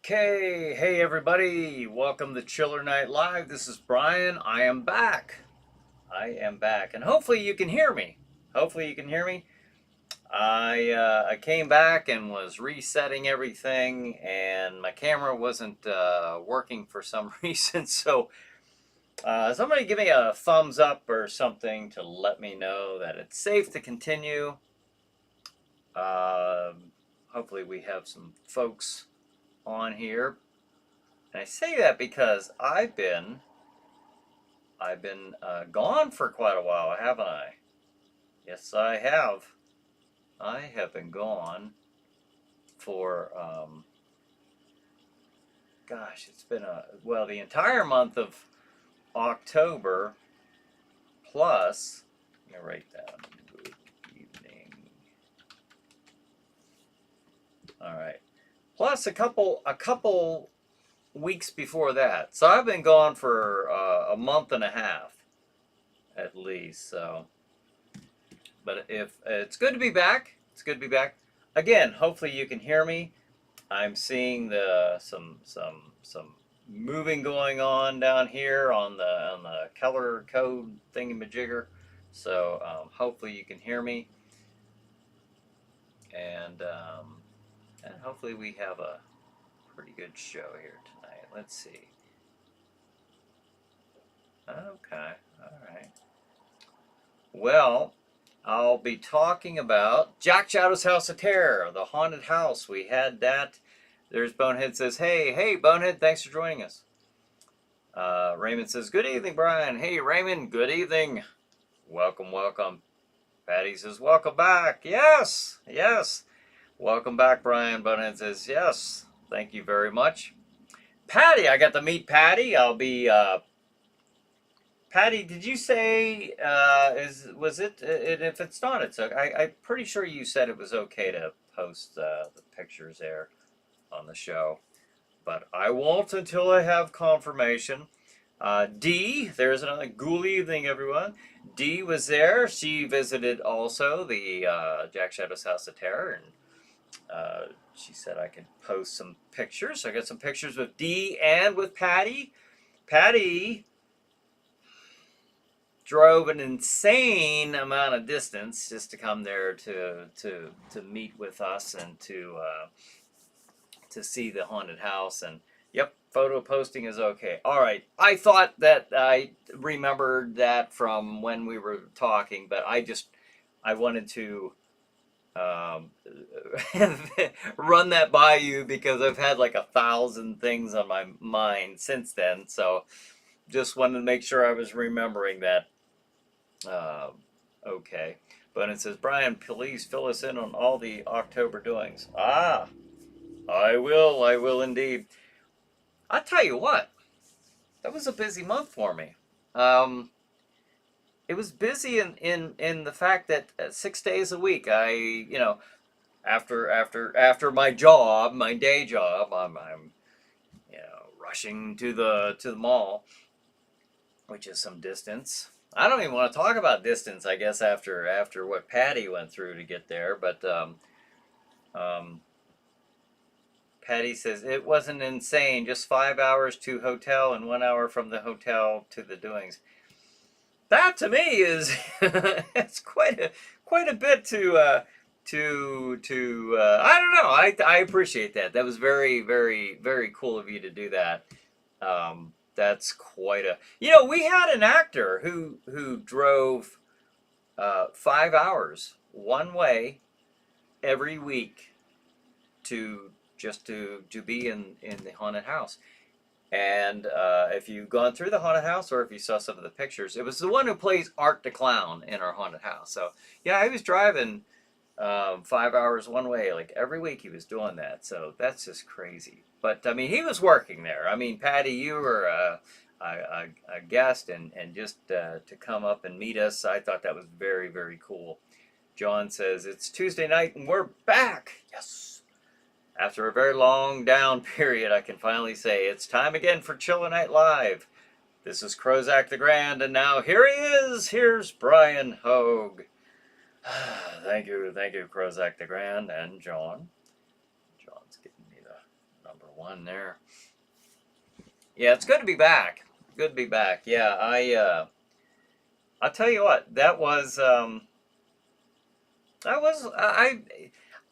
Okay, hey everybody, welcome to ChillerNight Live. This is Brian. I am back. And hopefully you can hear me. Hopefully you can hear me. I came back and was resetting everything, and my camera wasn't working for some reason. So somebody give me a thumbs up or something to let me know that it's safe to continue. Hopefully we have some folks on here. And I say that because I've been gone for quite a while, haven't I? Yes, I have. I have been gone for gosh, it's been the entire month of October plus. Let me write down. Good evening. All right. Plus a couple weeks before that. So I've been gone for a month and a half at least. So, but if it's good to be back, it's good to be back. Again, hopefully you can hear me. I'm seeing some moving going on down here on the color code thingamajigger. So hopefully you can hear me, and hopefully we have a pretty good show here tonight. Let's see. Okay, all right. Well, I'll be talking about Jack Shadow's House of Terror, the haunted house. We had that. There's Bonehead says, hey, Bonehead, thanks for joining us. Raymond says, good evening, Brian. Hey, Raymond, good evening. Welcome. Patty says, welcome back. Yes. Welcome back, Brian. Bonehead says, yes. Thank you very much. Patty, I got to meet Patty. I'll be Patty, did you say was it? If it's not, it's okay. I'm pretty sure you said it was okay to post the pictures there on the show, but I won't until I have confirmation. Dee, there's another good evening, everyone. Dee was there. She visited also the Jack Shadow's House of Terror, and she said I could post some pictures. So I got some pictures with Dee and with Patty. Patty drove an insane amount of distance just to come there to meet with us and to see the haunted house. And yep, photo posting is okay. All right, I thought that I remembered that from when we were talking, but I wanted to um, run that by you because I've had like 1,000 things on my mind since then. So just wanted to make sure I was remembering that. Uh, okay. But it says, Brian, please fill us in on all the October doings. Ah, I will indeed. I'll tell you what, that was a busy month for me. Um, it was busy in the fact that 6 days a week, after my job, my day job, I'm rushing to the mall, which is some distance. I don't even want to talk about distance, I guess, after what Patty went through to get there. But um, Patty says it wasn't insane, just 5 hours to hotel and 1 hour from the hotel to the doings. That to me is it's quite a bit to I don't know. I appreciate that. That was very cool of you to do that. That's quite a. We had an actor who drove 5 hours one way every week to just to be in the haunted house. And if you've gone through the haunted house or if you saw some of the pictures, it was the one who plays Art the Clown in our haunted house. So yeah, he was driving 5 hours one way like every week. He was doing that. So that's just crazy. But I mean, he was working there. I mean, Patty, you were a guest, and just to come up and meet us, I thought that was very cool. John says it's Tuesday night and we're back. Yes. After a very long down period, I can finally say it's time again for ChillerNight Live. This is Crozak the Grand, and now here he is. Here's Bryan Hogue. Thank you, Crozak the Grand, and John. John's getting me the number one there. Yeah, it's good to be back. Good to be back. Yeah, I'll tell you what, that was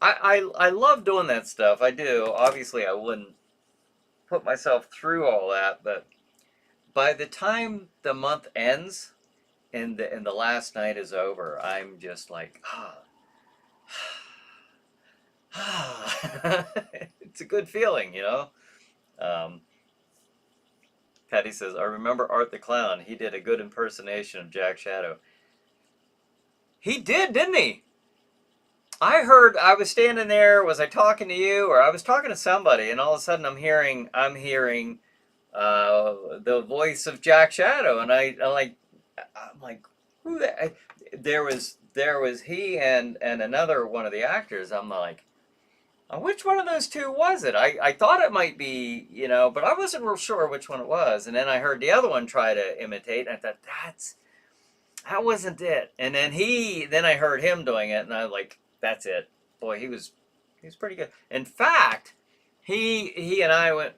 I love doing that stuff. I do. Obviously, I wouldn't put myself through all that, but by the time the month ends and the last night is over, I'm just like, it's a good feeling, you know. Um, Patty says, I remember Art the Clown. He did a good impersonation of Jack Shadow. He did, didn't he? I heard, I was standing there, was I talking to you, or I was talking to somebody, and all of a sudden I'm hearing the voice of Jack Shadow, and I'm like, who that? There was he and another one of the actors. I'm like, which one of those two was it? I thought it might be, but I wasn't real sure which one it was. And then I heard the other one try to imitate, and I thought, that wasn't it. And then I heard him doing it, and I was like, that's it. Boy, he was pretty good. In fact, he and I went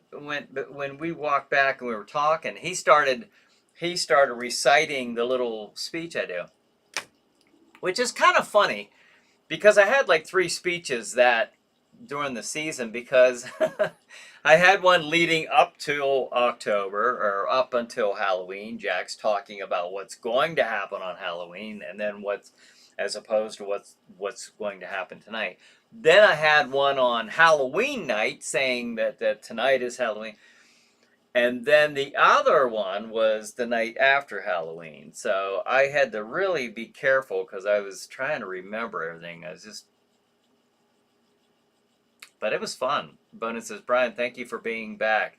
when we walked back and we were talking. He started reciting the little speech I do, which is kind of funny because I had like 3 speeches that during the season because I had one leading up till October or up until Halloween. Jack's talking about what's going to happen on Halloween, and then what's as opposed to what's going to happen tonight. Then I had one on Halloween night saying that tonight is Halloween. And then the other one was the night after Halloween. So I had to really be careful because I was trying to remember everything. But it was fun. Bonus says, Brian, thank you for being back.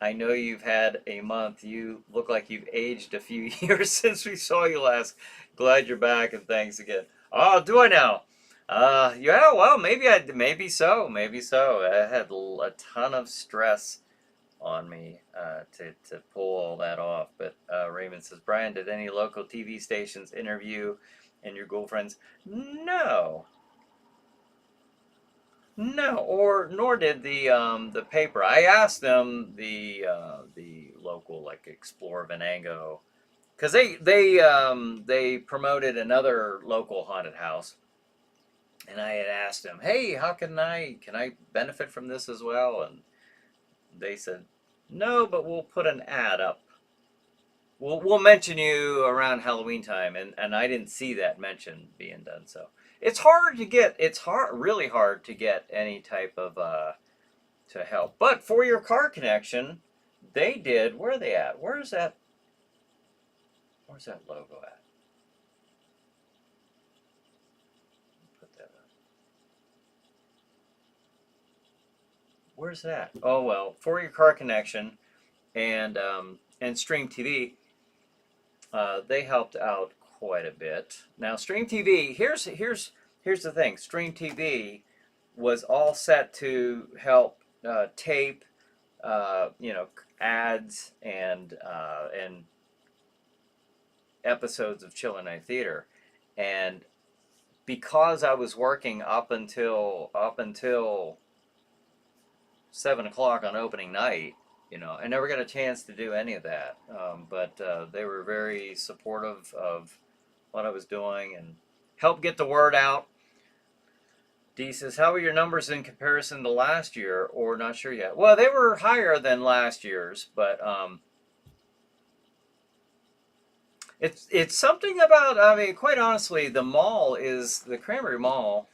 I know you've had a month. You look like you've aged a few years since we saw you last. Glad you're back, and thanks again. Oh, do I now? Yeah, well, maybe so. I had a ton of stress on me to pull all that off. But Raymond says, Brian, did any local TV stations interview and your girlfriends? No. No, nor did the paper. I asked them the local like Explore Venango because they promoted another local haunted house, and I had asked them, hey, how can I benefit from this as well? And they said, no, but we'll put an ad up. We'll mention you around Halloween time, and I didn't see that mention being done. So it's really hard to get any type of to help. But for your car connection, they did. Where are they at? Where's that logo at? Put that up. Where's that? Oh well, for your car connection, and Stream TV. They helped out quite a bit. Now, Stream TV, here's the thing. Stream TV was all set to help tape, ads and episodes of ChillerNight Theater, and because I was working up until 7 o'clock on opening night. I never got a chance to do any of that, but they were very supportive of what I was doing and helped get the word out. Dee says, how are your numbers in comparison to last year, or not sure yet? Well, they were higher than last year's, but it's something about, I mean, quite honestly, the Cranberry Mall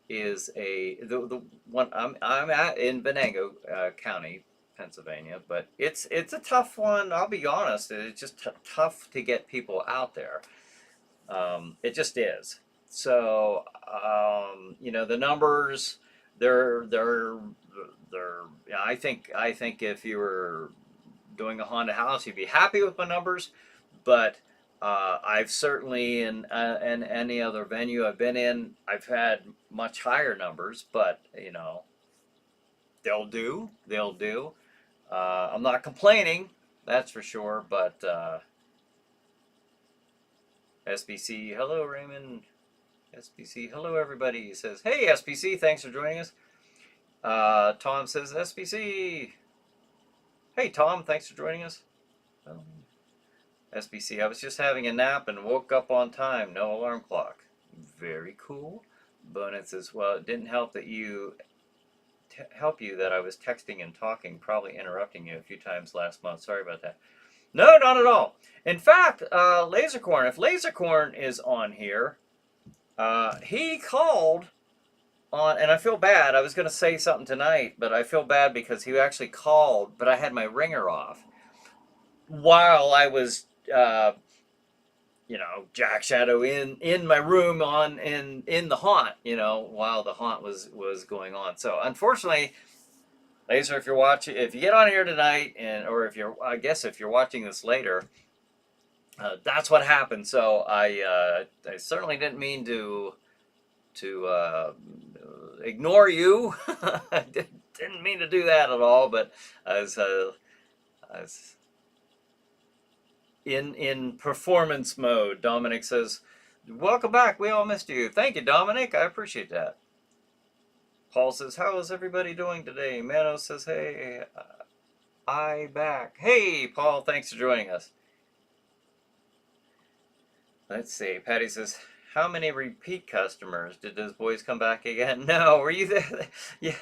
is the one I'm at in Venango County, Pennsylvania, but it's a tough one. I'll be honest, it's just tough to get people out there. It just is. So the numbers, they're. I think if you were doing a haunted house, you'd be happy with my numbers, but I've certainly in any other venue I've been in, I've had much higher numbers, but they'll do. I'm not complaining, that's for sure, but SBC, hello Raymond. SBC, hello everybody. He says, hey SBC, thanks for joining us. Tom says SBC. Hey, Tom, thanks for joining us. Well, SBC, I was just having a nap and woke up on time. No alarm clock. Very cool. Bonet says, well, it didn't help that that I was texting and talking, probably interrupting you a few times last month. Sorry about that. No, not at all. In fact, Lasercorn, if Lasercorn is on here, he called on, and I feel bad. I was going to say something tonight, but I feel bad because he actually called, but I had my ringer off while I was, Jack Shadow in my room in the haunt, while the haunt was going on. So unfortunately, Laser, if you get on here tonight, or if you're watching this later, that's what happened. So I certainly didn't mean to ignore you. I didn't mean to do that at all. But I was in performance mode. Dominic says, "Welcome back. We all missed you." Thank you, Dominic. I appreciate that. Paul says, "How is everybody doing today?" Mano says, "Hey, I back." Hey, Paul, thanks for joining us. Let's see. Patty says, "How many repeat customers? Did those boys come back again?" No, were you there? Yeah,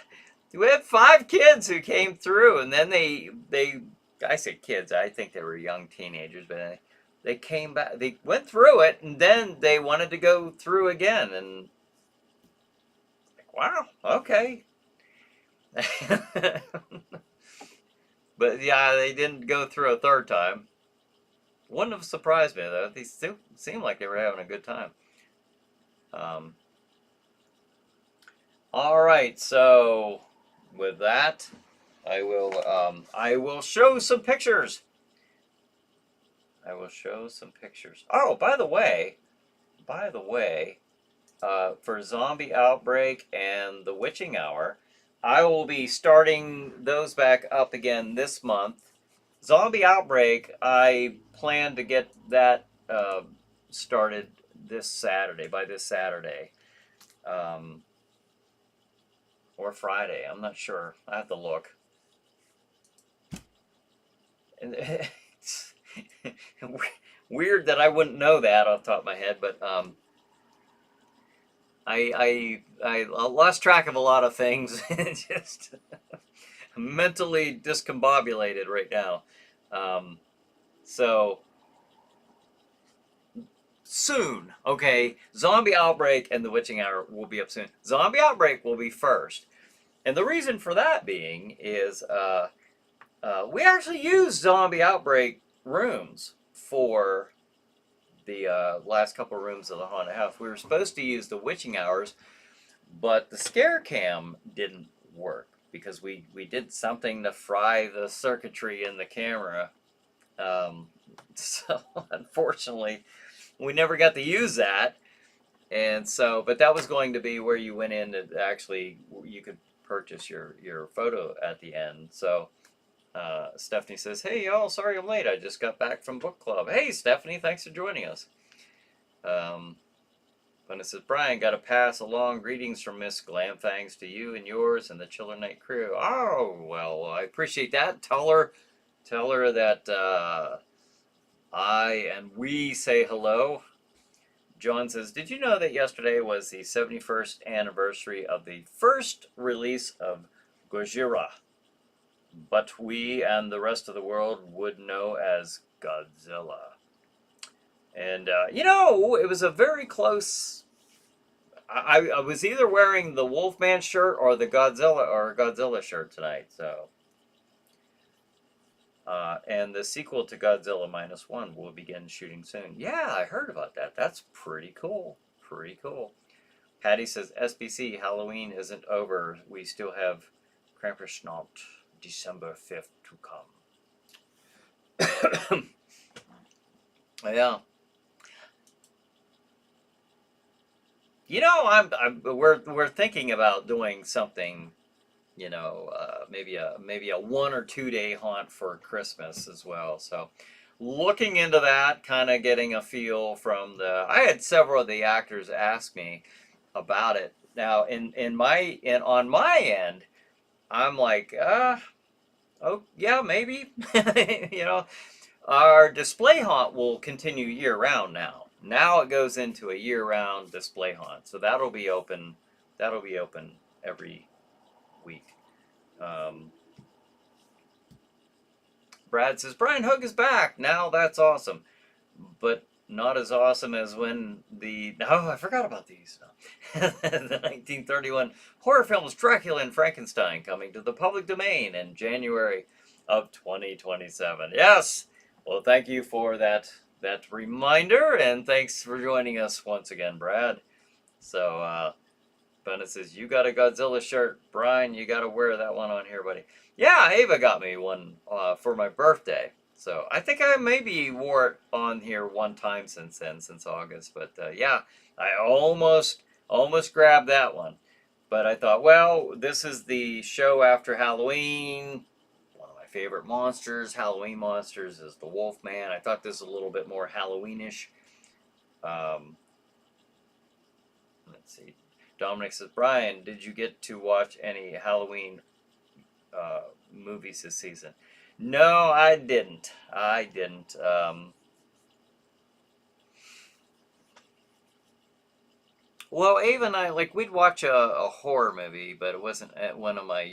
we had 5 kids who came through, and then I say kids, I think they were young teenagers, but they came back. They went through it, and then they wanted to go through again, and wow, okay. But yeah, they didn't go through a third time. Wouldn't have surprised me though. They still seemed like they were having a good time. All right, so with that, I will show some pictures. Oh, by the way, for Zombie Outbreak and the Witching Hour, I will be starting those back up again this month. Zombie Outbreak, I plan to get that started by this Saturday. Or Friday, I'm not sure. I have to look. And it's weird that I wouldn't know that off the top of my head, but I lost track of a lot of things. Just mentally discombobulated right now. So soon, okay. Zombie Outbreak and the Witching Hour will be up soon. Zombie Outbreak will be first, and the reason for that being is we actually used Zombie Outbreak rooms for the last couple rooms of the haunted house. We were supposed to use the Witching Hours, but the scare cam didn't work because we did something to fry the circuitry in the camera. So unfortunately, we never got to use that. And so, but that was going to be where you went in and actually you could purchase your photo at the end. So Stephanie says, "Hey y'all, sorry I'm late. I just got back from book club." Hey Stephanie, thanks for joining us. When it says, "Brian, got to pass along greetings from Miss Glamfangs to you and yours and the ChillerNight crew." Oh, well, I appreciate that. Tell her that I and we say hello. John says, "Did you know that yesterday was the 71st anniversary of the first release of Gojira, but we and the rest of the world would know as Godzilla?" And, it was a very close... I was either wearing the Wolfman shirt or the Godzilla shirt tonight, so... and the sequel to Godzilla -1 will begin shooting soon. Yeah, I heard about that. That's pretty cool. Pretty cool. Patty says, "SBC, Halloween isn't over. We still have Krampusnacht, December 5th to come." Yeah. We're thinking about doing something, maybe a 1 or 2 day haunt for Christmas as well. So looking into that, kind of getting a feel from I had several of the actors ask me about it. Now on my end, I'm like, oh yeah, maybe. You know, our display haunt will continue year round now. Now it goes into a year round display haunt, so that'll be open. That'll be open every week. Um, Brad says Bryan Hogue is back. Now that's awesome, but not as awesome as when the I forgot about these. The 1931 horror films Dracula and Frankenstein coming to the public domain in January of 2027. Yes. Well, thank you for that reminder, and thanks for joining us once again, Brad. So, Bennett says, you got a Godzilla shirt. Brian, you got to wear that one on here, buddy. Yeah, Ava got me one for my birthday. So I think I maybe wore it on here one time since then, since August. But yeah, I almost grabbed that one. But I thought, well, this is the show after Halloween. One of my favorite monsters, Halloween monsters, is the Wolfman. I thought this was a little bit more Halloweenish. Let's see. Dominic says, Brian, did you get to watch any Halloween movies this season? No, I didn't. I didn't. Well, Ava and I, like, we'd watch a horror movie, but it wasn't at one of my uh,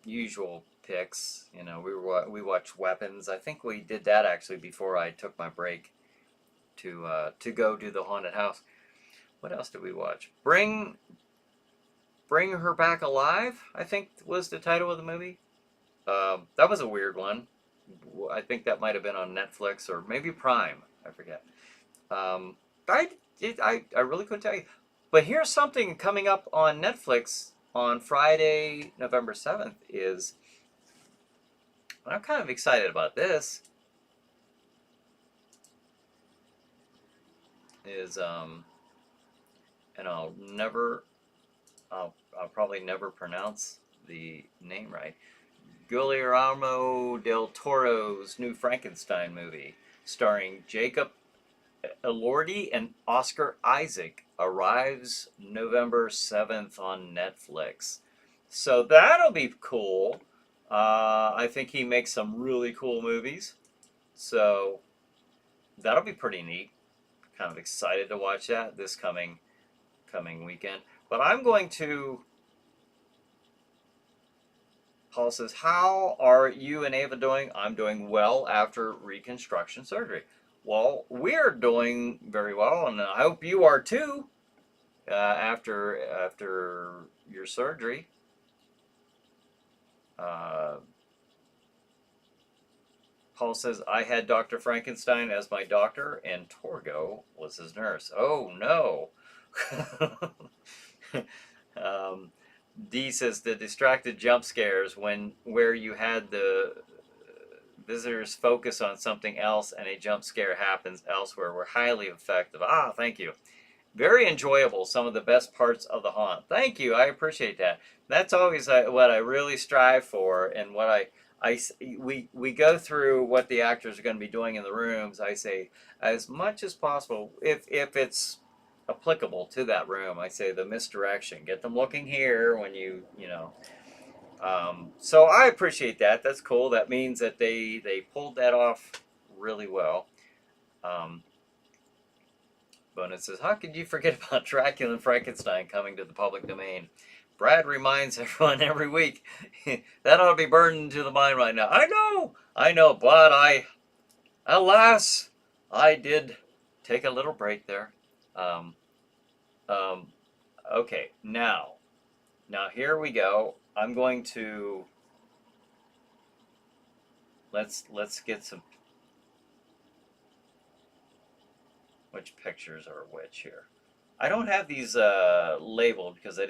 usual picks. You know, we watched Weapons. I think we did that actually before I took my break to go do the haunted house. What else did we watch? Bring Her Back Alive, I think was the title of the movie. That was a weird one. I think that might have been on Netflix or maybe Prime. I forget. Um, I really couldn't tell you. But here's something coming up on Netflix on Friday, November 7th is, I'm kind of excited about this, is, and I'll probably never pronounce the name right. Guillermo del Toro's new Frankenstein movie, starring Jacob Elordi and Oscar Isaac, arrives November 7th on Netflix. So that'll be cool. I think he makes some really cool movies. So that'll be pretty neat. Kind of excited to watch that this coming weekend. But I'm going to. Paul says, how are you and Ava doing? I'm doing well after reconstruction surgery. Well, we're doing very well, and I hope you are too. After your surgery. Paul says, I had Dr. Frankenstein as my doctor, and Torgo was his nurse. Oh no. D says the distracted jump scares where you had the visitors focus on something else and a jump scare happens elsewhere were highly effective. Ah, thank you. Very enjoyable. Some of the best parts of the haunt. Thank you. I appreciate that. That's always what I really strive for, and what we go through what the actors are going to be doing in the rooms. I say as much as possible, if it's applicable to that room, I say the misdirection. Get them looking here when you know. So I appreciate that. That's cool. That means that they pulled that off really well. Bonus says, how could you forget about Dracula and Frankenstein coming to the public domain? Brad reminds everyone every week. That ought to be burned into the mind right now. I know, but alas, I did take a little break there. Okay, now here we go. I'm going to, let's get some, which pictures are which here. I don't have these labeled because I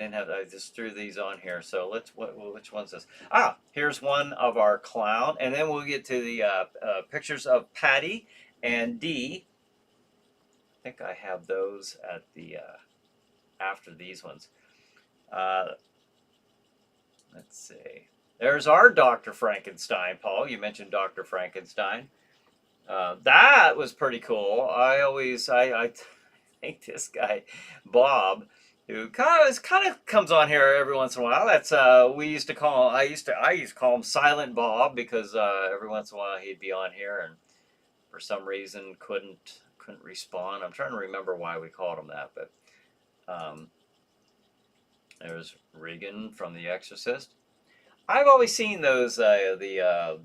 just threw these on here. So which one's this? Ah, here's one of our clown, and then we'll get to the pictures of Patty and Dee. I think I have those at the after these ones. Let's see. There's our Dr. Frankenstein, Paul. You mentioned Dr. Frankenstein. That was pretty cool. I think this guy, Bob, who kind of comes on here every once in a while. That's we used to call I used to call him Silent Bob because every once in a while he'd be on here and for some reason couldn't respond. I'm trying to remember why we called him that, but um, there's Regan from The Exorcist. I've always seen those the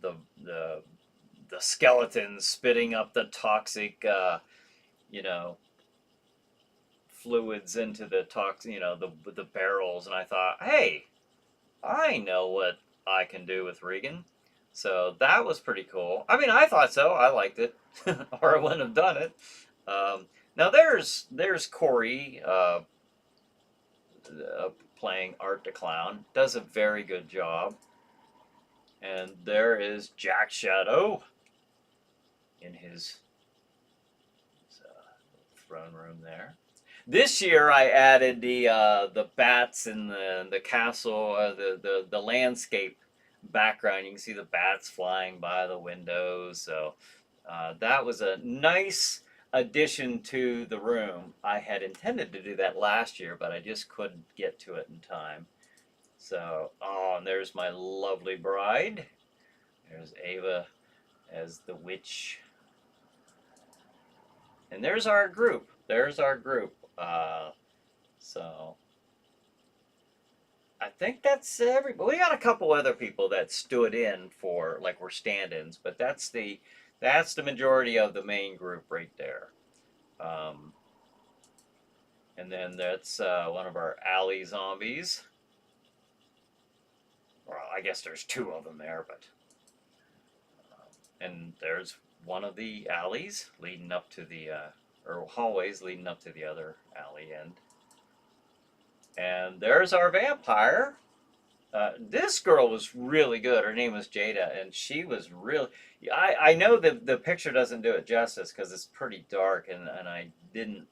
skeletons spitting up the toxic you know fluids into the the barrels, and I thought, hey, I know what I can do with Regan. So that was pretty cool. I mean, I thought so. I liked it, or I wouldn't have done it. Now there's Corey playing Art the Clown. Does a very good job. And there is Jack Shadow in his throne room there. This year I added the bats in the castle, the landscape background. You can see the bats flying by the windows. So that was a nice addition to the room. I had intended to do that last year, but I just couldn't get to it in time. So, oh, and there's my lovely bride. There's Ava as the witch. And there's our group. There's our group. So I think that's everybody. We got a couple other people that stood in for, like, we're stand-ins, but that's the majority of the main group right there. And then that's one of our alley zombies. Well, I guess there's two of them there, but and there's one of the alleys leading up to the or hallways leading up to the other alley end. And there's our vampire. This girl was really good. Her name was Jada, and she was really. I know that the picture doesn't do it justice because it's pretty dark, and I didn't.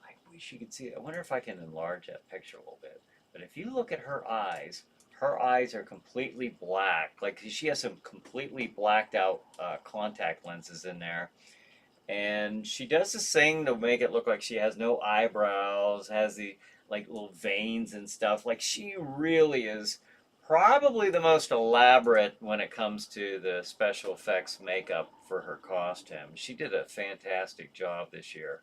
I wish you could see it. I wonder if I can enlarge that picture a little bit. But if you look at her eyes are completely black. Like she has some completely blacked out contact lenses in there. And she does this thing to make it look like she has no eyebrows, has the like little veins and stuff. Like she really is probably the most elaborate when it comes to the special effects makeup for her costume. She did a fantastic job this year.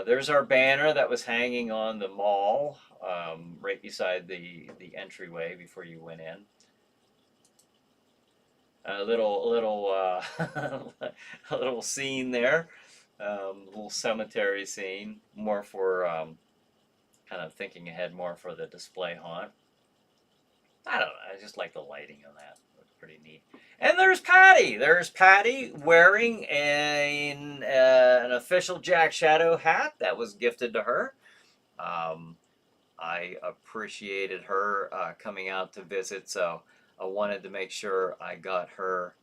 There's our banner that was hanging on the mall, right beside the entryway before you went in. A little a little scene there, a little cemetery scene, more for kind of thinking ahead, more for the display haunt. I don't know. I just like the lighting on that. It's pretty neat. And there's Patty. There's Patty wearing an official Jack Shadow hat that was gifted to her. I appreciated her coming out to visit, so I wanted to make sure I got her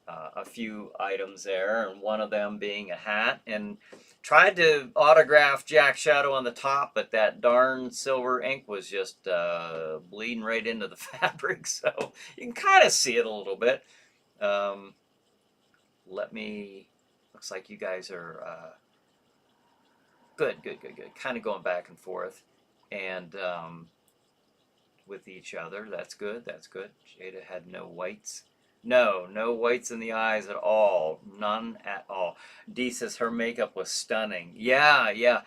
a few items there, and one of them being a hat, and tried to autograph Jack Shadow on the top, but that darn silver ink was just bleeding right into the fabric, so you can kind of see it a little bit. Looks like you guys are good, kind of going back and forth, and with each other. That's good. Jada had no whites. No whites in the eyes at all. None at all. Dee says her makeup was stunning. Yeah.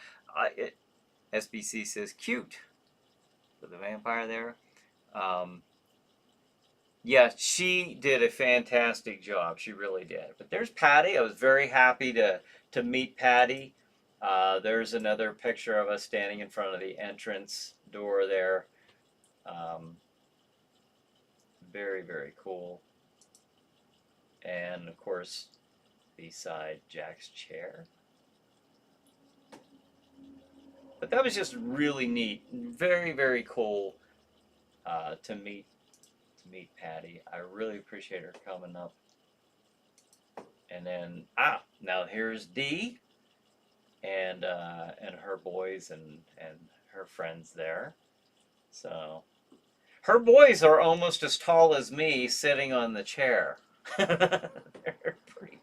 SBC says cute. With the vampire there. Yeah, she did a fantastic job. She really did. But there's Patty. I was very happy to meet Patty. There's another picture of us standing in front of the entrance door there. Very cool. And of course, beside Jack's chair. But that was just really neat. Very cool to meet Patty. I really appreciate her coming up. And then now here's Dee and her boys and her friends there. So her boys are almost as tall as me sitting on the chair. They're pretty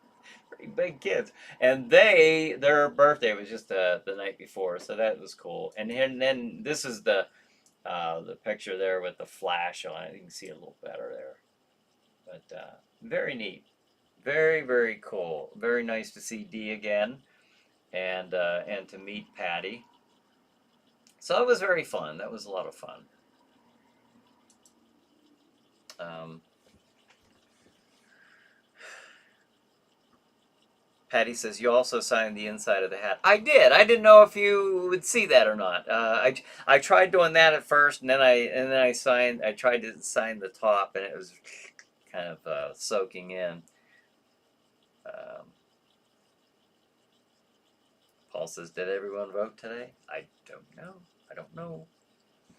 big kids, and their birthday was just the night before, so that was cool. And then this is the picture there with the flash on it. You can see it a little better there, but very neat, very very cool. Very nice to see Dee again, and to meet Patty. So it was very fun. That was a lot of fun. Um, Patty says you also signed the inside of the hat. I did. I didn't know if you would see that or not. I tried doing that at first, and then I signed. I tried to sign the top, and it was kind of soaking in. Um, Paul says, "Did everyone vote today?" I don't know. I don't know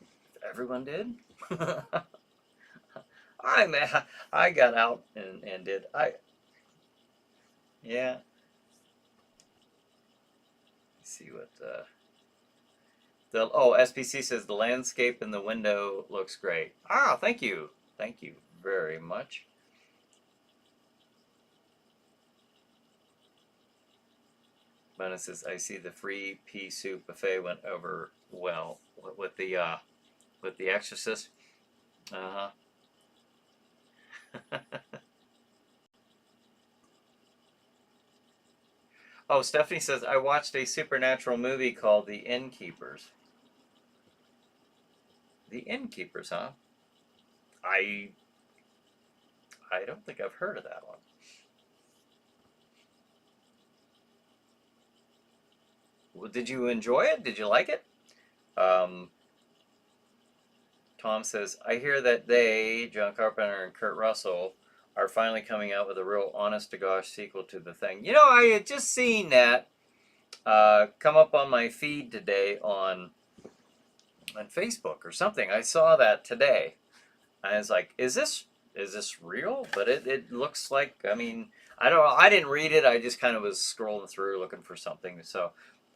if everyone did. I got out and did. Yeah. Let's see what SPC says the landscape in the window looks great. Thank you. Thank you very much. Mona says I see the free pea soup buffet went over well with the Exorcist. Uh-huh. Oh, Stephanie says I watched a supernatural movie called The Innkeepers. The Innkeepers, huh? I I don't think I've heard of that one. Well, did you enjoy it? Did you like it? Um, Tom says, I hear that John Carpenter and Kurt Russell, are finally coming out with a real honest to gosh sequel to The Thing. You know, I had just seen that come up on my feed today on Facebook or something. I saw that today. I was like, is this real? But it looks like, I mean, I don't know. I didn't read it. I just kind of was scrolling through looking for something. So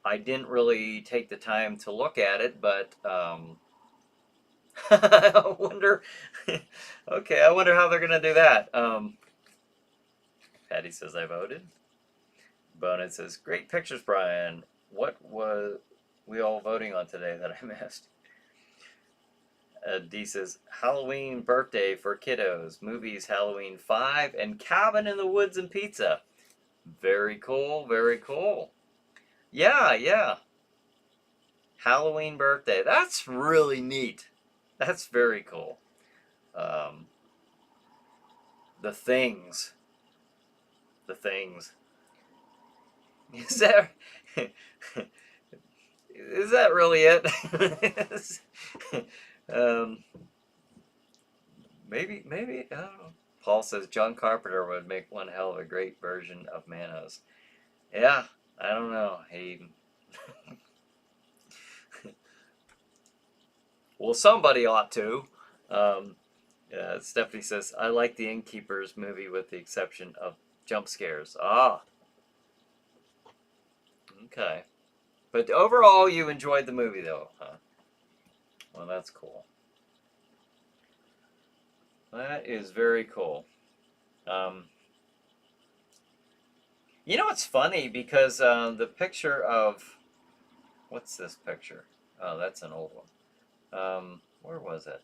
I didn't really take the time to look at it, but I wonder. Okay, I wonder how they're gonna do that. Patty says I voted. Bonet says great pictures, Brian. What was we all voting on today that I missed? D says Halloween birthday for kiddos. Movies Halloween 5 and Cabin in the Woods and Pizza. Very cool. Very cool. Yeah, yeah. Halloween birthday. That's really neat. That's very cool. Um, the things. The things. Is that is that really it? um, maybe I don't know. Paul says John Carpenter would make one hell of a great version of Manos. Yeah, I don't know. He well, somebody ought to. Stephanie says I like the Innkeepers movie with the exception of jump scares. Okay. But overall, you enjoyed the movie, though, huh? Well, that's cool. That is very cool. Um, you know, it's funny because the picture of what's this picture? Oh, that's an old one. Where was it?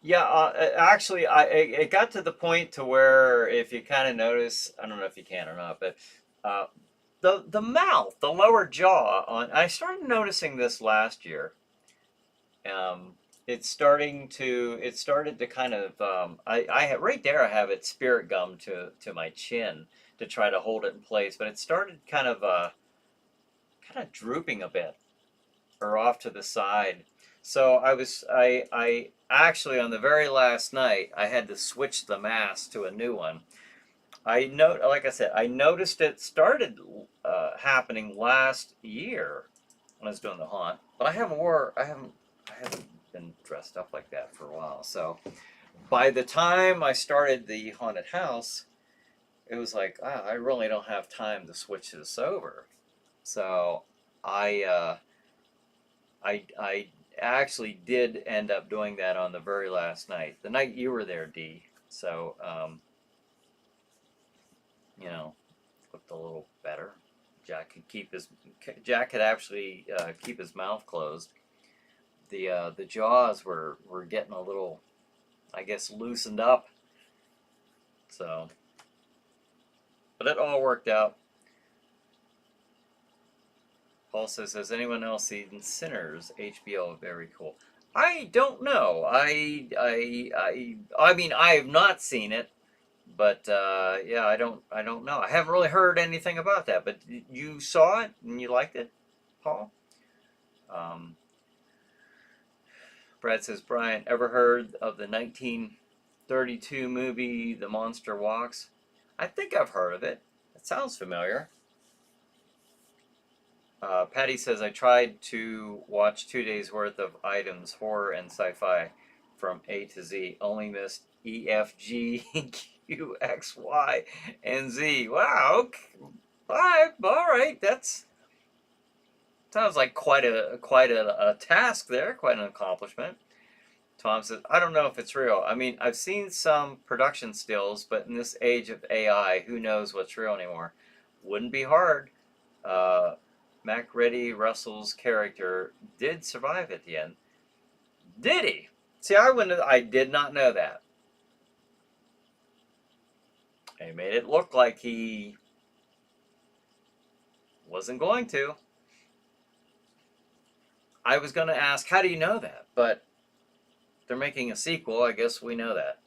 Yeah, actually, it got to the point to where if you kind of notice, I don't know if you can or not, but uh, the mouth, the lower jaw on, I started noticing this last year. It started to kind of, I have, right there, I have it spirit gum to my chin to try to hold it in place, but it started kind of drooping a bit or off to the side. So I actually on the very last night I had to switch the mask to a new one. Like I said, I noticed it started happening last year when I was doing the haunt, but I haven't been dressed up like that for a while. So by the time I started the haunted house, it was like, I really don't have time to switch this over. So I I actually did end up doing that on the very last night, the night you were there, Dee. So, you know, looked a little better. Jack could actually keep his mouth closed. The jaws were getting a little, I guess, loosened up. So, but it all worked out. Paul says, has anyone else seen Sinners? HBO, very cool. I don't know. I mean, I have not seen it, but yeah, I don't know. I haven't really heard anything about that. But you saw it and you liked it, Paul? Um, Brad says, Brian, ever heard of the 1932 movie The Monster Walks? I think I've heard of it. It sounds familiar. Patty says, I tried to watch 2 days worth of items, horror and sci-fi from A to Z. Only missed E, F, G, Q, X, Y, and Z. Wow. Okay. All right. That's sounds like quite a task there, quite an accomplishment. Tom says, I don't know if it's real. I mean, I've seen some production stills, but in this age of AI, who knows what's real anymore? Wouldn't be hard. Macready Russell's character did survive at the end. Did he? See, I did not know that. They made it look like he wasn't going to. I was going to ask, how do you know that? But they're making a sequel. I guess we know that.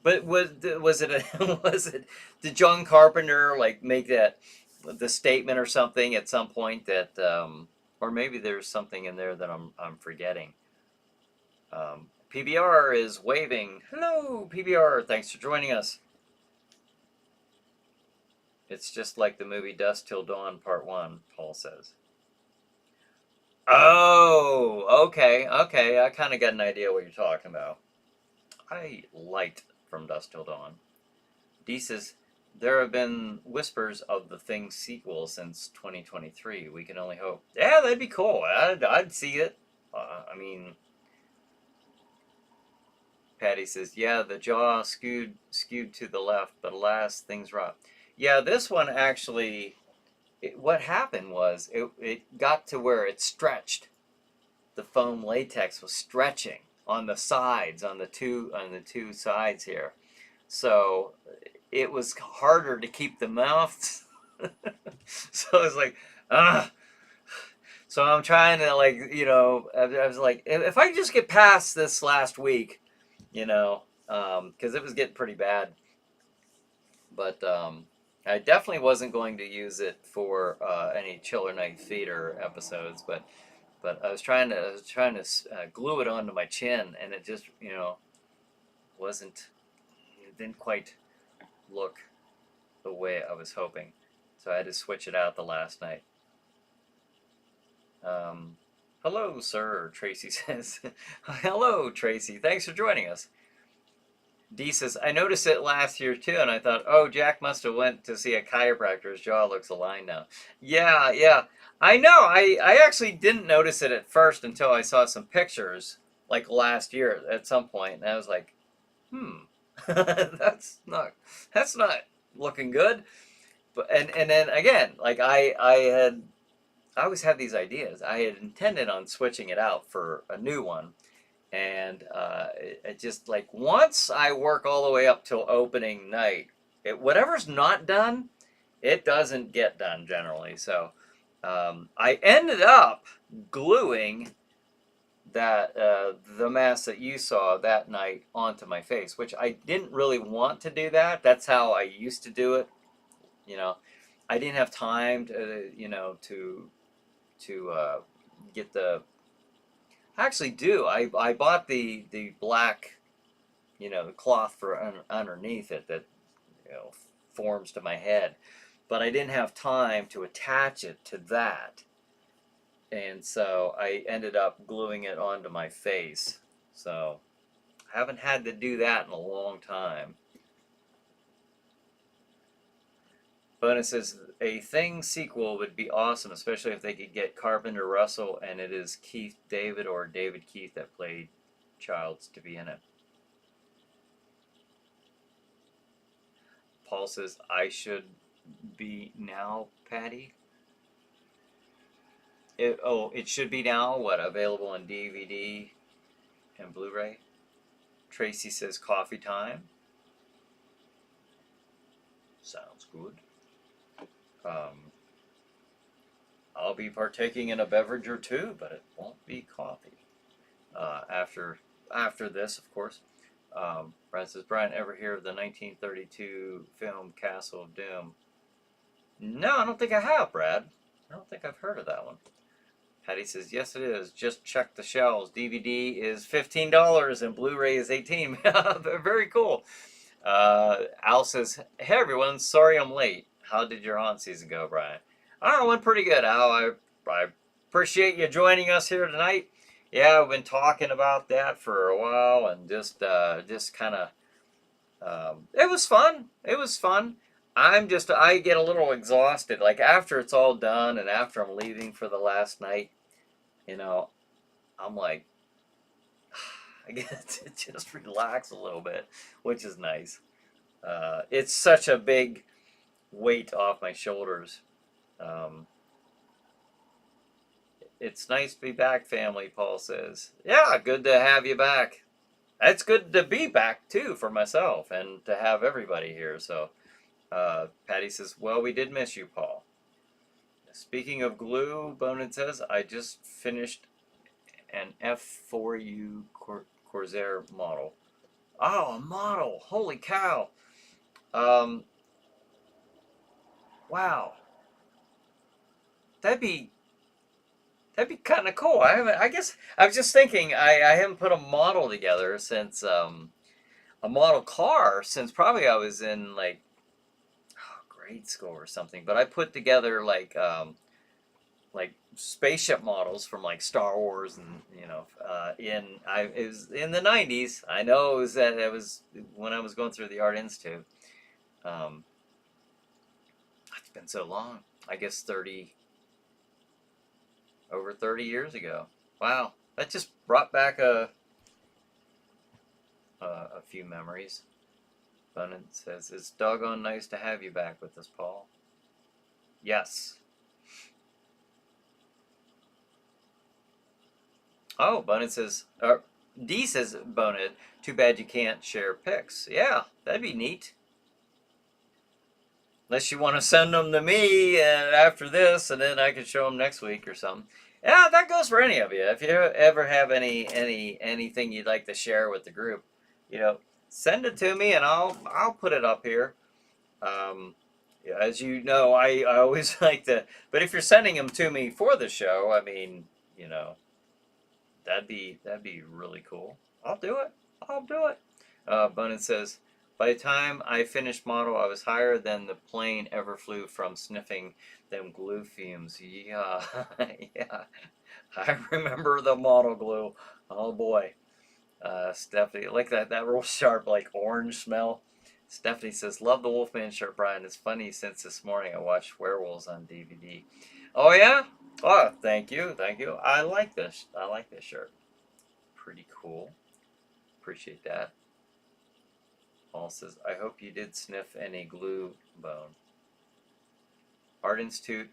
But was it did John Carpenter like make the statement or something at some point that or maybe there's something in there that I'm forgetting. PBR is waving. Hello, PBR. Thanks for joining us. It's just like the movie Dusk Till Dawn Part 1, Paul says. Oh, okay. I kind of got an idea what you're talking about. I liked From Dusk Till Dawn. Dee says, there have been whispers of the Thing sequel since 2023. We can only hope. Yeah, that'd be cool. I'd see it. I mean, Patty says, yeah, the jaw skewed to the left, but alas, things rot. Yeah, this one actually, what happened was it got to where it stretched. The foam latex was stretching on the sides, on the two sides here. So it was harder to keep the mouth. So it's like, ah. So I'm trying to I was like, if I just get past this last week, because it was getting pretty bad. But I definitely wasn't going to use it for any ChillerNight theater episodes, but I was trying to glue it onto my chin, and it just wasn't. It didn't quite look the way I was hoping, so I had to switch it out the last night. Hello, sir, Tracy says. Hello, Tracy. Thanks for joining us. Dee says, I noticed it last year too, and I thought, oh, Jack must have went to see a chiropractor. His jaw looks aligned now. Yeah. I know. I actually didn't notice it at first until I saw some pictures, like last year at some point, and I was like, that's not looking good. But and then again, like I always have these ideas. I had intended on switching it out for a new one. And it just like once I work all the way up till opening night, whatever's not done, it doesn't get done generally. So I ended up gluing that the mask that you saw that night onto my face, which I didn't really want to do that. That's how I used to do it. I didn't have time to get the. I actually do. I bought the black, the cloth for underneath it that forms to my head, but I didn't have time to attach it to that, and so I ended up gluing it onto my face. So I haven't had to do that in a long time. Bonus says a Thing sequel would be awesome, especially if they could get Carpenter Russell and it is Keith David or David Keith that played Childs to be in it. Paul says, I should be now, Patty. It should be now. What, available on DVD and Blu-ray? Tracy says, coffee time. Sounds good. I'll be partaking in a beverage or two, but it won't be coffee. After this, of course. Brad says, Brian, ever hear of the 1932 film Castle of Doom? No, I don't think I have, Brad. I don't think I've heard of that one. Patty says, yes, it is. Just check the shelves. DVD is $15 and Blu-ray is $18. Very cool. Al says, hey, everyone. Sorry I'm late. How did your haunt season go, Brian? It went pretty good, Al. I appreciate you joining us here tonight. Yeah, I've been talking about that for a while and just kind of, it was fun. It was fun. I get a little exhausted. Like after it's all done and after I'm leaving for the last night, I'm like, I get to just relax a little bit, which is nice. It's such a big weight off my shoulders. It's nice to be back, family, Paul says. Yeah, good to have you back. It's good to be back, too, for myself and to have everybody here. So, Patty says, well, we did miss you, Paul. Speaking of glue, Bonin says, I just finished an F4U Corsair model. Oh, a model. Holy cow. Wow. That'd be kind of cool. I guess I was just thinking I haven't put a model together since a model car since probably I was in like grade school or something. But I put together like spaceship models from like Star Wars and it was in the 90s. I know it was when I was going through the Art Institute. It's been so long. I guess over 30 years ago. Wow, that just brought back a few memories. Bonin says, it's doggone nice to have you back with us, Paul. Yes. Oh, Bonin says, D says, Bonin, too bad you can't share pics. Yeah, that'd be neat. Unless you want to send them to me after this, and then I can show them next week or something. Yeah, that goes for any of you. If you ever have anything you'd like to share with the group, send it to me, and I'll put it up here. As you know, I always like to. But if you're sending them to me for the show, I mean, that'd be really cool. I'll do it. Bonin says, by the time I finished model, I was higher than the plane ever flew from sniffing them glue fumes. Yeah, yeah. I remember the model glue. Oh boy. Stephanie, like that real sharp, like orange smell. Stephanie says, love the Wolfman shirt, Brian. It's funny since this morning I watched Werewolves on DVD. Oh yeah? Oh, thank you. I like this shirt. Pretty cool. Appreciate that. Paul says, I hope you did sniff any glue, Bone. Art Institute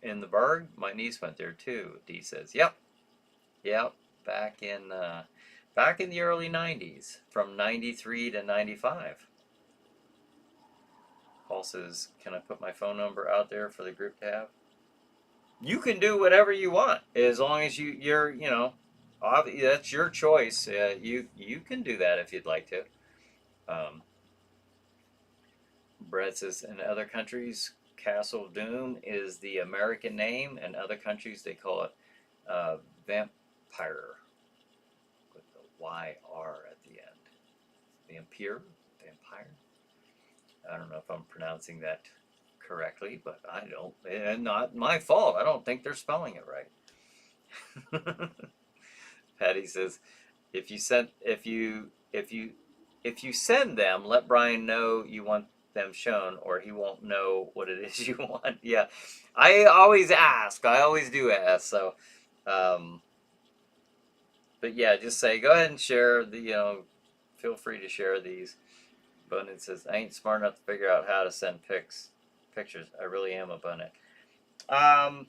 in the Berg. My niece went there too. D says, yep. Back in the early 90s, from 93 to 95. Paul says, can I put my phone number out there for the group to have? You can do whatever you want as long as you're that's your choice. You can do that if you'd like to. Brett says, in other countries, Castle of Doom is the American name. In other countries, they call it Vampire with the Y-R at the end. Vampire? I don't know if I'm pronouncing that correctly, but I don't. And not my fault. I don't think they're spelling it right. Patty says, if you send them, let Brian know you want them shown, or he won't know what it is you want. Yeah, I always ask. I always do ask. So, but yeah, just say go ahead and share feel free to share these. Bonehead says, I ain't smart enough to figure out how to send pictures. I really am a bonehead. Um,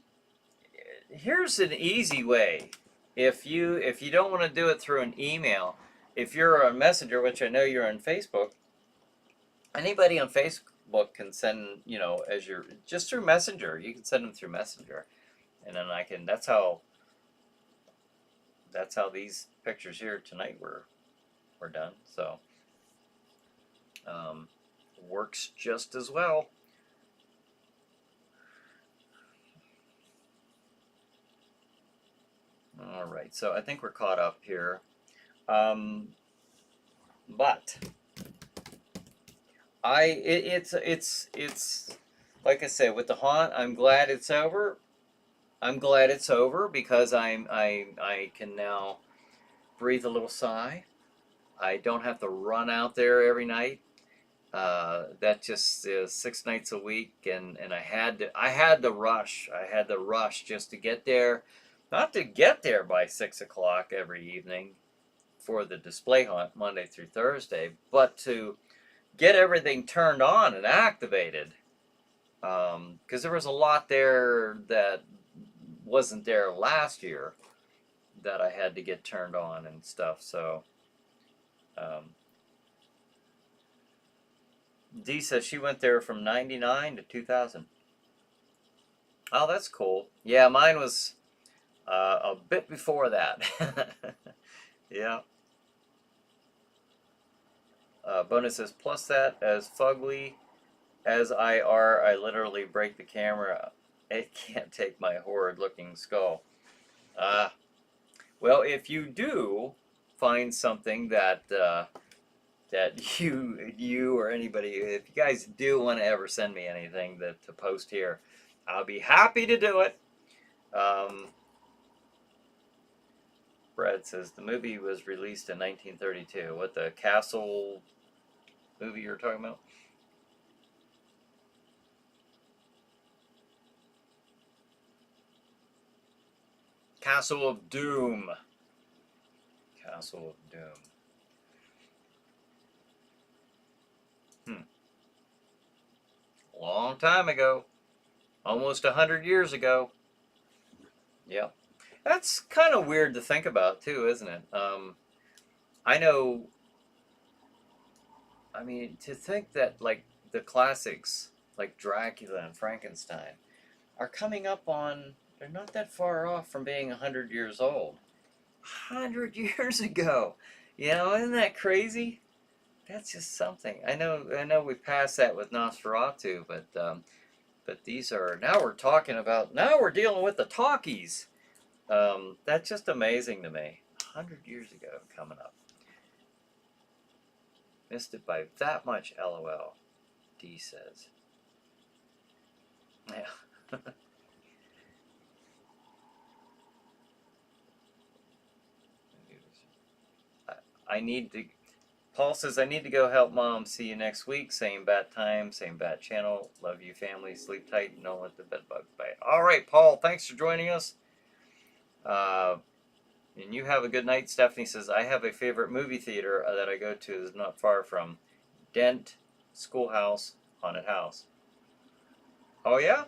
Here's an easy way. If you don't want to do it through an email, if you're a messenger, which I know you're on Facebook, anybody on Facebook can send, as your just through Messenger. You can send them through Messenger, and then I can. That's how these pictures here tonight were done. So um, works just as well. All right, so I think we're caught up here. But it's like I said with the haunt. I'm glad it's over. I'm glad it's over because I can now breathe a little sigh. I don't have to run out there every night. That just is 6 nights a week, and I had to rush. I had to rush just to get there, not to get there by 6 o'clock every evening for the display hunt Monday through Thursday, but to get everything turned on and activated. Because there was a lot there that wasn't there last year that I had to get turned on and stuff. So um, Dee says she went there from 99 to 2000. Oh, that's cool. Yeah, mine was a bit before that. Yeah. Bonus says, plus that, as fugly as I are, I literally break the camera. It can't take my horrid-looking skull. Well, if you do find something that you or anybody, if you guys do want to ever send me anything to post here, I'll be happy to do it. Brad says the movie was released in 1932. What, the Castle movie you're talking about? Castle of Doom. Castle of Doom. Long time ago. Almost 100 years ago. Yep. That's kind of weird to think about, too, isn't it? I know, I mean, to think that, like, the classics, like Dracula and Frankenstein, are coming up on, they're not that far off from being 100 years old. 100 years ago. Isn't that crazy? That's just something. I know we passed that with Nosferatu, but these are, now we're dealing with the talkies. That's just amazing to me. 100 years ago coming up. Missed it by that much, LOL. D says. Yeah. I need to. Paul says, I need to go help Mom. See you next week. Same bat time, same bat channel. Love you, family. Sleep tight and don't let the bed bugs bite. All right, Paul, thanks for joining us. And you have a good night. Stephanie says, I have a favorite movie theater that I go to is not far from Dent Schoolhouse Haunted House. Oh, yeah?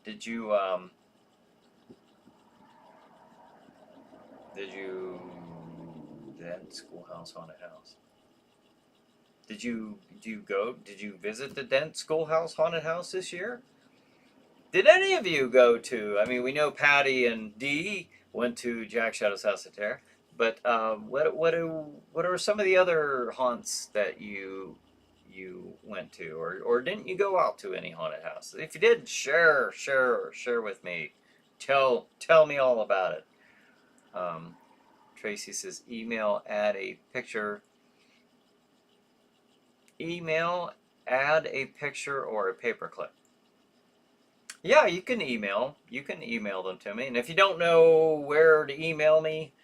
Did you Dent Schoolhouse Haunted House? Did you visit the Dent Schoolhouse Haunted House this year? Did any of you go to? I mean, we know Patty and Dee went to Jack Shadow's House of Terror, but what are some of the other haunts that you went to, or didn't you go out to any haunted houses? If you did, share with me. Tell me all about it. Tracy says, email, add a picture or a paperclip. Yeah, you can email them to me, and if you don't know where to email me,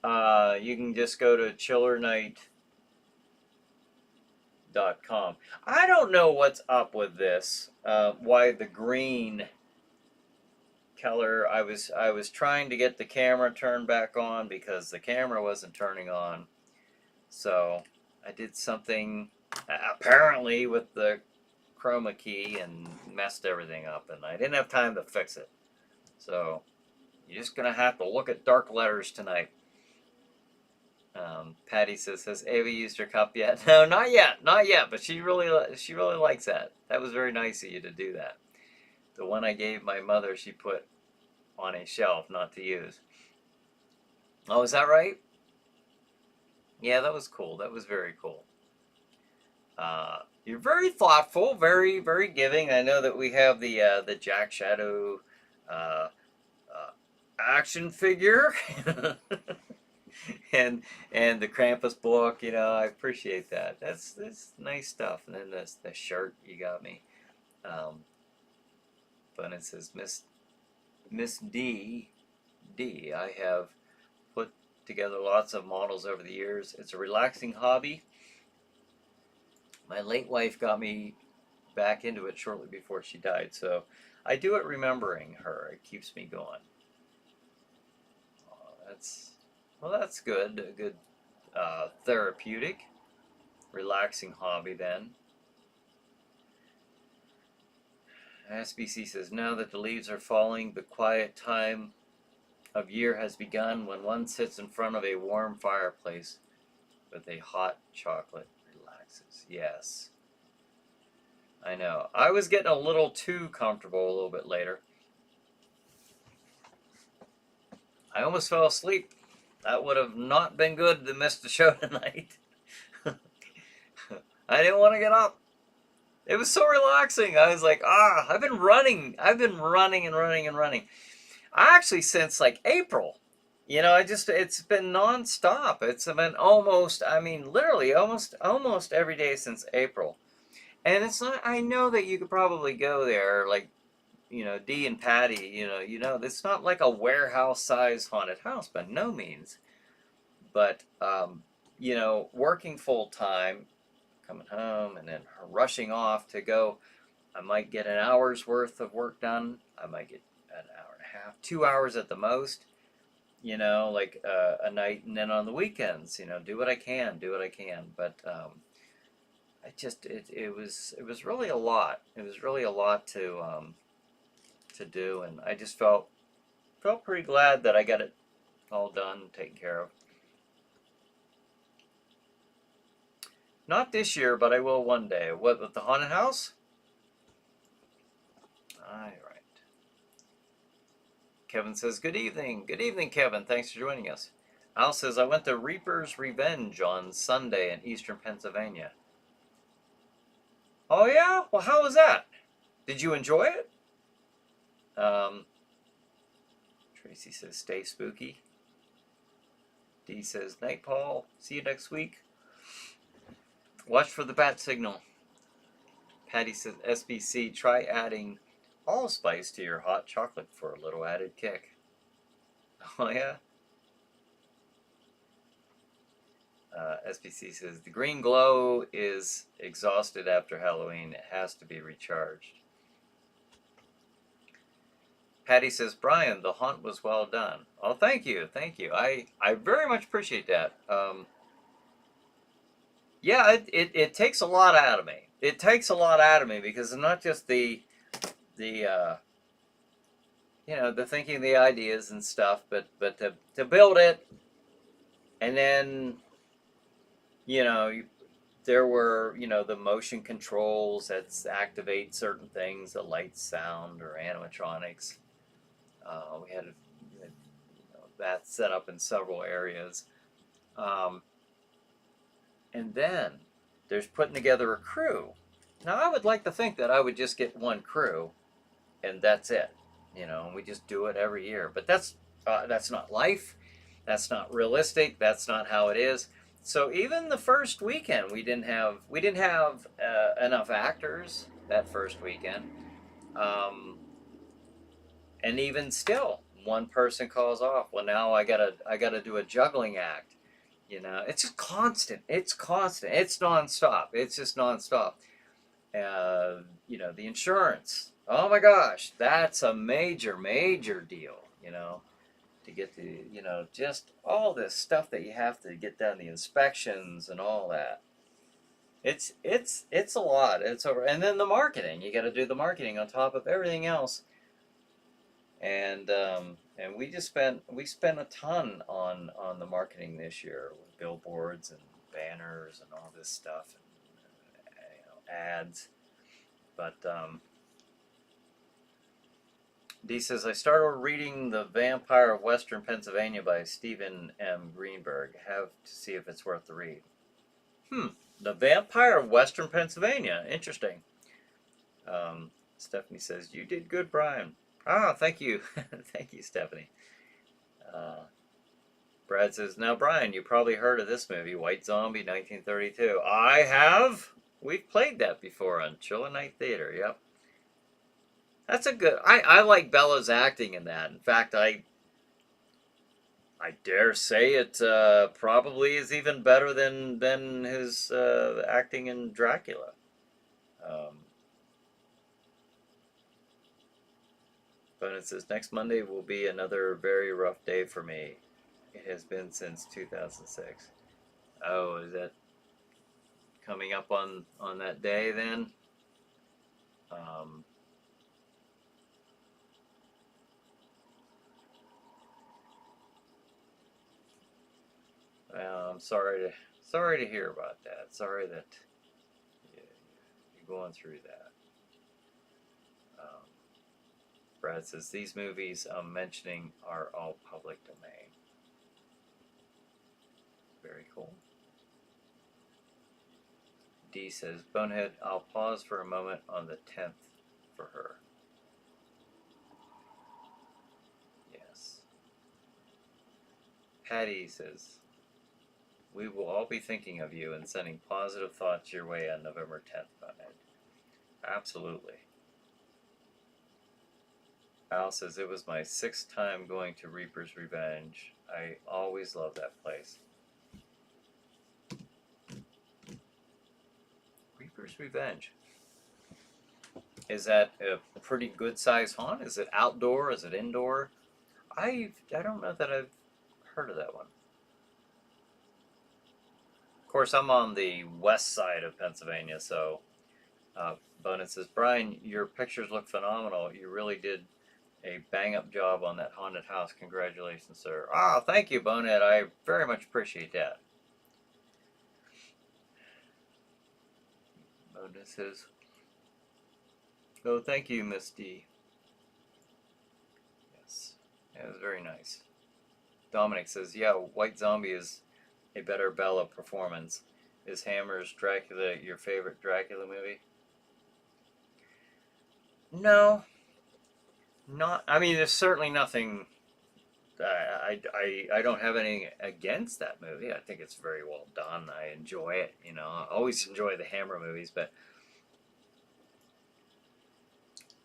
you can just go to ChillerNight.com. I don't know what's up with this. Why the green Keller? I was trying to get the camera turned back on because the camera wasn't turning on. So I did something apparently with the chroma key and messed everything up, and I didn't have time to fix it. So you're just gonna have to look at dark letters tonight. Patty says, "Has Ava used her cup yet?" No, not yet, not yet. But she really likes that. That was very nice of you to do that. The one I gave my mother, she put on a shelf not to use. Oh, is that right? Yeah, that was cool. That was very cool. You're very thoughtful, very giving. I know that we have the Jack Shadow uh, action figure, and the Krampus book. You know, I appreciate that. That's nice stuff. And then the shirt you got me. But it says Miss D. I have put together lots of models over the years. It's a relaxing hobby. My late wife got me back into it shortly before she died, so I do it remembering her. It keeps me going. That's good. A good therapeutic, relaxing hobby then. SBC says, now that the leaves are falling, the quiet time of year has begun when one sits in front of a warm fireplace with a hot chocolate. Relaxes. Yes. I know. I was getting a little too comfortable a little bit later. I almost fell asleep. That would have not been good to miss the show tonight. I didn't want to get up. It was so relaxing. I was like, I've been running. I've been running and running and running. Actually, since like April. You know, it's been nonstop. It's been almost, I mean, literally almost every day since April. And it's not, I know that you could probably go there, like, you know, Dee and Patty, it's not like a warehouse size haunted house by no means. But, working full time, coming home and then rushing off to go, I might get an hour's worth of work done. I might get an hour and a half, 2 hours at the most, like a night. And then on the weekends, do what I can. But it was really a lot. It was really a lot to do, and I just felt pretty glad that I got it all done, taken care of. Not this year, but I will one day. What, with the haunted house? All right. Kevin says, good evening. Good evening, Kevin. Thanks for joining us. Al says, I went to Reaper's Revenge on Sunday in eastern Pennsylvania. Oh, yeah? Well, how was that? Did you enjoy it? Tracy says, stay spooky. Dee says, night, Paul. See you next week. Watch for the bat signal. Patty says, SBC, try adding allspice to your hot chocolate for a little added kick. Oh, yeah? SBC says, the green glow is exhausted after Halloween. It has to be recharged. Patty says, Brian, the haunt was well done. Oh, thank you. I very much appreciate that. Yeah, it takes a lot out of me. It takes a lot out of me because it's not just the thinking, the ideas and stuff, but to build it, and then, there were, the motion controls that activate certain things, the light, sound, or animatronics. We had that set up in several areas. And then there's putting together a crew. Now, I would like to think that I would just get one crew, and that's it. And we just do it every year. But that's not life. That's not realistic. That's not how it is. So even the first weekend, we didn't have enough actors that first weekend. And even still, one person calls off. Well, now I gotta do a juggling act. It's just constant. It's constant. It's nonstop. It's just nonstop. The insurance. Oh my gosh, that's a major deal. To get the, just all this stuff that you have to get done, the inspections and all that. It's a lot. It's over, and then the marketing. You got to do the marketing on top of everything else. And we spent a ton on the marketing this year with billboards and banners and all this stuff and ads. But Dee says I started reading The Vampire of Western Pennsylvania by Stephen M. Greenberg. Have to see if it's worth the read. The Vampire of Western Pennsylvania. Interesting. Stephanie says, you did good, Brian. Ah, thank you. Thank you, Stephanie. Brad says, now, Brian, you probably heard of this movie, White Zombie, 1932. I have. We've played that before on ChillerNight Theater, yep. That's a good... I like Bella's acting in that. In fact, I dare say it probably is even better than his acting in Dracula. But it says, next Monday will be another very rough day for me. It has been since 2006. Oh, is that coming up on that day then? Well, I'm sorry to hear about that. Sorry that you're going through that. Brad says, these movies I'm mentioning are all public domain. Very cool. Dee says, Bonehead, I'll pause for a moment on the 10th for her. Yes. Patty says, we will all be thinking of you and sending positive thoughts your way on November 10th, Bonehead. Absolutely. Al says, it was my 6th time going to Reaper's Revenge. I always love that place. Reaper's Revenge. Is that a pretty good size haunt? Is it outdoor? Is it indoor? I don't know that I've heard of that one. Of course, I'm on the west side of Pennsylvania, so Bonet says, Brian, your pictures look phenomenal. You really did a bang-up job on that haunted house. Congratulations, sir. Ah, thank you, Bonet. I very much appreciate that. Bonet says, oh, thank you, Miss D. Yes, it was very nice. Dominic says, yeah, White Zombie is a better Bella performance. Is Hammer's Dracula your favorite Dracula movie? No. Not, I mean, there's certainly nothing. I don't have anything against that movie. I think it's very well done. I enjoy it. You know, I always enjoy the Hammer movies, but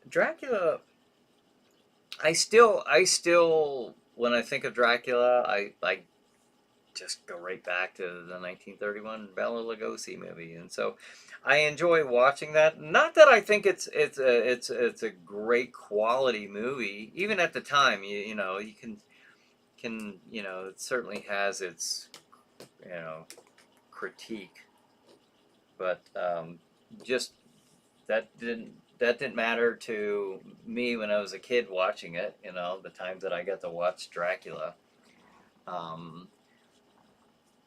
Dracula. I still, when I think of Dracula, I just go right back to the 1931 Bela Lugosi movie, and so I enjoy watching that. Not that I think it's a great quality movie. Even at the time, you know, you can it certainly has its critique, but just that didn't matter to me when I was a kid watching it. You know, the times that I got to watch Dracula.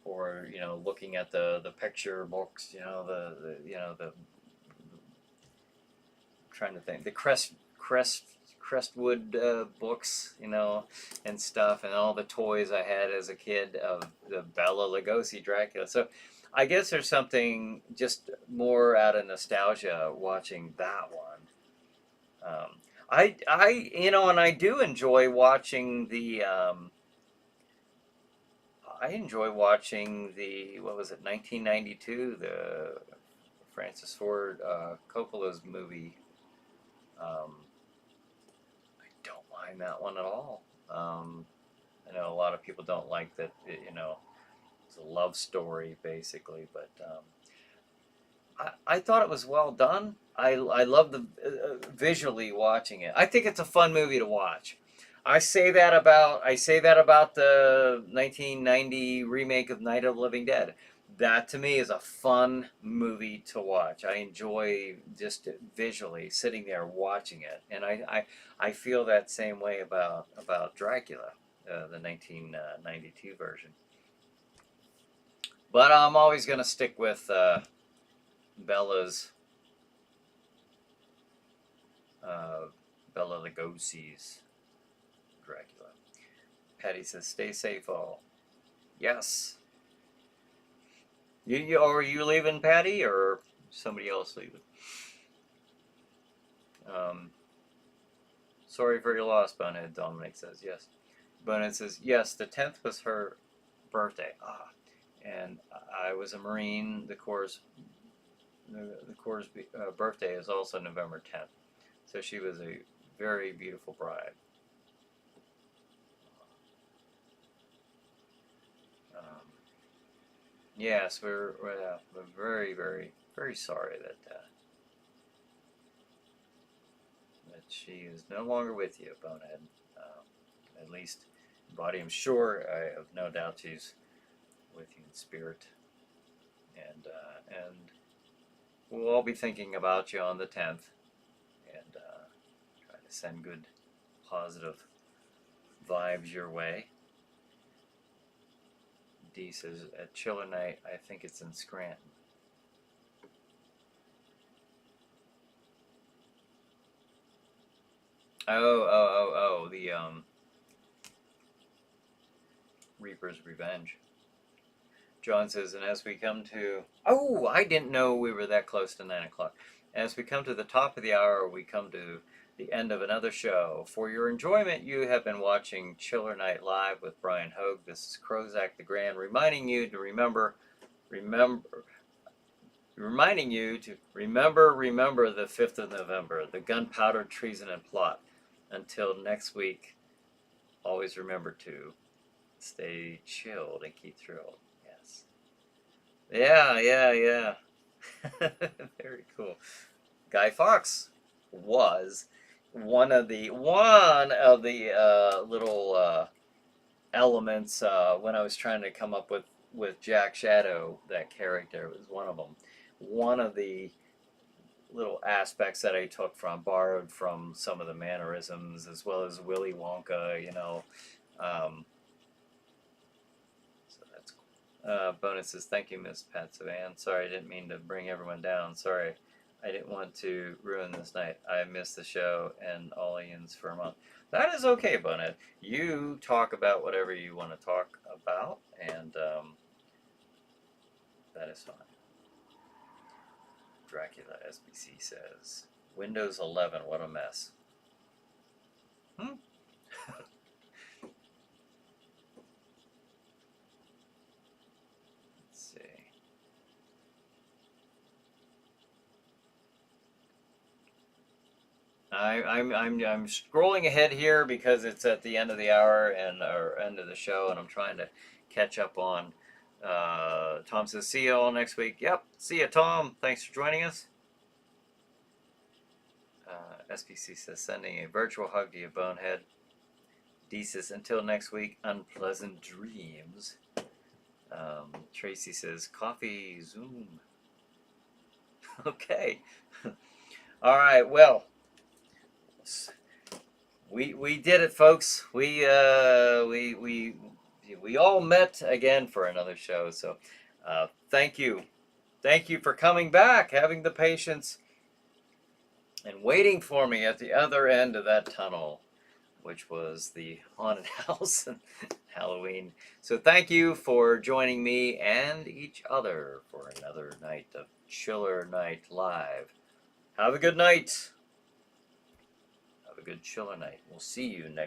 Or looking at the picture books, the trying to think, the Crestwood books, and stuff, and all the toys I had as a kid of the Bela Lugosi Dracula. So I guess there's something just more out of nostalgia watching that one. And I do enjoy watching the. I enjoy watching the, what was it, 1992, the Francis Ford Coppola's movie. I don't mind that one at all. I know a lot of people don't like that, it's a love story, basically, but I thought it was well done. I love the visually watching it. I think it's a fun movie to watch. I say that about the 1990 remake of Night of the Living Dead. that to me is a fun movie to watch. I enjoy just visually sitting there watching it, and I feel that same way about Dracula, the 1992 version. But I'm always gonna stick with Bella's uh, Bella Lugosi's Dracula. Patty says, "Stay safe, all." Yes. Are you leaving, Patty, or somebody else leaving? Um, Sorry for your loss, Bonehead. Dominic says yes. Bonehead says yes. The 10th was her birthday. And I was a Marine. The Corps' birthday is also November 10th. So she was a very beautiful bride. Um, yes, we're very, very, very sorry that she is no longer with you, Bonehead. At least in body, I'm sure. I have no doubt she's with you in spirit. And we'll all be thinking about you on the 10th, and try to send good, positive vibes your way. D says, at ChillerNight, I think it's in Scranton. The Reaper's Revenge. John says, and as we come to... Oh, I didn't know we were that close to 9 o'clock. As we come to the top of the hour, we come to the end of another show. For your enjoyment, you have been watching ChillerNight Live with Bryan Hogue. This is Crozak the Grand, reminding you to remember the 5th of November, the gunpowder treason and plot. Until next week, always remember to stay chilled and keep thrilled. Yes. Yeah. Very cool. Guy Fawkes was one of the little elements when I was trying to come up with Jack Shadow. That character was one of them. One of the little aspects that I borrowed from some of the mannerisms, as well as Willy Wonka. So that's cool. Bonus says, thank you, Miss Pat Savan. Sorry, I didn't mean to bring everyone down. Sorry, I didn't want to ruin this night. I missed the show and Aliens for a month. That is okay, Bonehead. You talk about whatever you want to talk about, and that is fine. Dracula SBC says, Windows 11, what a mess. Let's see. I'm scrolling ahead here because it's at the end of the hour or end of the show, and I'm trying to catch up on. Tom says, see you all next week. Yep, see you, Tom. Thanks for joining us. SPC says, sending a virtual hug to you, Bonehead. D says, until next week, unpleasant dreams. Tracy says, coffee Zoom. Okay. All right, well, we did it, folks. We all met again for another show. So thank you for coming back, having the patience, and waiting for me at the other end of that tunnel, which was the haunted house and Halloween. So thank you for joining me and each other for another night of ChillerNight Live. Have a good night. Have a good ChillerNight. We'll see you next